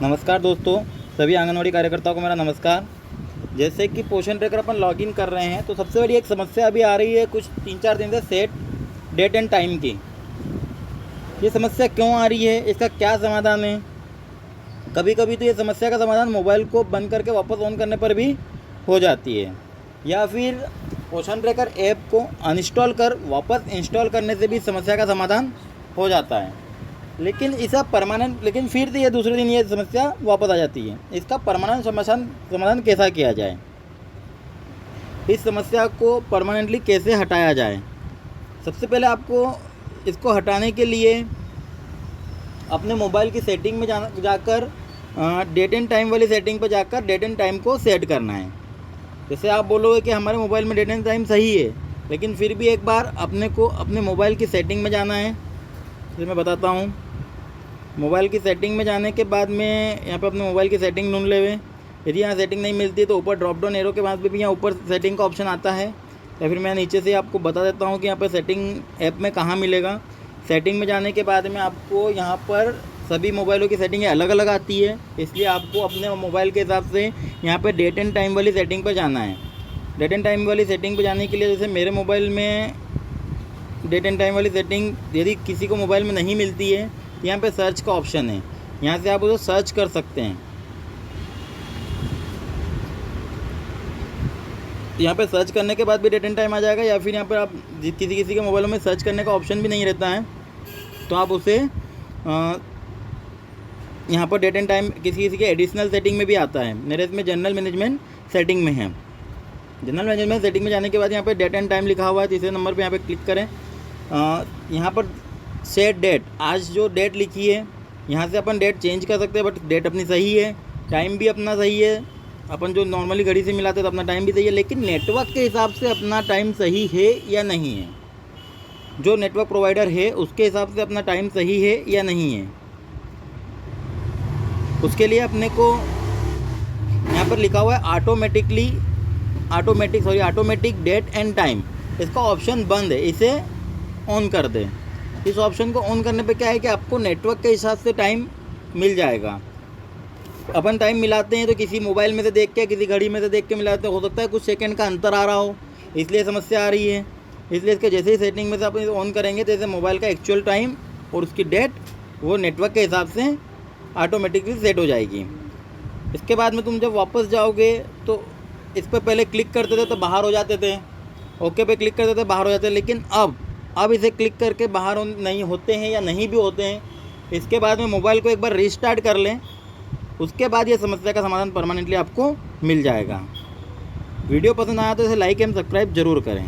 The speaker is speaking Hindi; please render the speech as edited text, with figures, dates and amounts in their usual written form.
नमस्कार दोस्तों, सभी आंगनवाड़ी कार्यकर्ताओं को मेरा नमस्कार। जैसे कि पोषण ट्रैकर अपन लॉगिन कर रहे हैं तो सबसे बड़ी एक समस्या अभी आ रही है कुछ 3-4 दिन से सेट डेट एंड टाइम की। ये समस्या क्यों आ रही है, इसका क्या समाधान है? कभी कभी तो ये समस्या का समाधान मोबाइल को बंद करके वापस ऑन करने पर भी हो जाती है, या फिर पोषण ट्रैकर ऐप को अनइंस्टॉल कर वापस इंस्टॉल करने से भी समस्या का समाधान हो जाता है। लेकिन इसका परमानेंट फिर ये दूसरे दिन ये समस्या वापस आ जाती है। इसका परमानेंट समाधान कैसा किया जाए, इस समस्या को परमानेंटली कैसे हटाया जाए? सबसे पहले आपको इसको हटाने के लिए अपने मोबाइल की सेटिंग में जाकर डेट एंड टाइम वाली सेटिंग पर जाकर डेट एंड टाइम को सेट करना है। जैसे आप बोलोगे कि हमारे मोबाइल में डेट एंड टाइम सही है, लेकिन फिर भी एक बार अपने को अपने मोबाइल की सेटिंग में जाना है। जैसे मैं बताता हूँ, मोबाइल की सेटिंग में जाने के बाद में यहाँ पे अपने मोबाइल की सेटिंग ढूंढ लेवे। यदि यहाँ सेटिंग नहीं मिलती है तो ऊपर ड्रॉप डाउन एरो के बाद भी यहाँ ऊपर सेटिंग का ऑप्शन आता है, या फिर मैं नीचे से आपको बता देता हूँ कि यहाँ पर सेटिंग ऐप में कहाँ मिलेगा। सेटिंग में जाने के बाद में आपको यहाँ पर सभी मोबाइलों की सेटिंग अलग अलग आती है, इसलिए आपको अपने मोबाइल के हिसाब से यहाँ पर डेट एंड टाइम वाली सेटिंग पर जाना है। डेट एंड टाइम वाली सेटिंग पर जाने के लिए जैसे मेरे मोबाइल में डेट एंड टाइम वाली सेटिंग यदि किसी को मोबाइल में नहीं मिलती है, यहाँ पे सर्च का ऑप्शन है, यहाँ से आप उसे सर्च कर सकते हैं। यहाँ पे सर्च करने के बाद भी डेट एंड टाइम आ जाएगा, या फिर यहाँ पर आप किसी के मोबाइलों में सर्च करने का ऑप्शन भी नहीं रहता है तो आप उसे यहाँ पर डेट एंड टाइम किसी के एडिशनल सेटिंग में भी आता है। मेरे इसमें जनरल मैनेजमेंट सेटिंग में है। जनरल मैनेजमेंट सेटिंग में जाने के बाद यहाँ पे डेट एंड टाइम लिखा हुआ है, तीसरे नंबर पे यहाँ पे क्लिक करें। यहाँ पर सेट डेट, आज जो डेट लिखी है यहाँ से अपन डेट चेंज कर सकते हैं, बट डेट अपनी सही है, टाइम भी अपना सही है। अपन जो नॉर्मली घड़ी से मिलाते हैं तो अपना टाइम भी सही है, लेकिन नेटवर्क के हिसाब से अपना टाइम सही है या नहीं है, जो नेटवर्क प्रोवाइडर है उसके हिसाब से अपना टाइम सही है या नहीं है। उसके लिए अपने को यहाँ पर लिखा हुआ है ऑटोमेटिक डेट एंड टाइम, इसका ऑप्शन बंद है, इसे ऑन कर दें। इस ऑप्शन को ऑन करने पे क्या है कि आपको नेटवर्क के हिसाब से टाइम मिल जाएगा। अपन टाइम मिलाते हैं तो किसी मोबाइल में से देख के, किसी घड़ी में से देख के मिलाते हैं, हो सकता है कुछ सेकंड का अंतर आ रहा हो, इसलिए समस्या आ रही है। इसलिए इसके जैसे ही सेटिंग में से आप ऑन करेंगे तो जैसे मोबाइल का एक्चुअल टाइम और उसकी डेट वो नेटवर्क के हिसाब से ऑटोमेटिकली सेट हो जाएगी। इसके बाद में तुम जब वापस जाओगे तो इस पर पहले क्लिक करते थे तो बाहर हो जाते थे, ओके पे क्लिक करते थे बाहर हो जाते थे, लेकिन अब इसे क्लिक करके बाहर नहीं होते हैं या नहीं भी होते हैं। इसके बाद में मोबाइल को एक बार रीस्टार्ट कर लें, उसके बाद ये समस्या का समाधान परमानेंटली आपको मिल जाएगा। वीडियो पसंद आया तो इसे लाइक एंड सब्सक्राइब जरूर करें।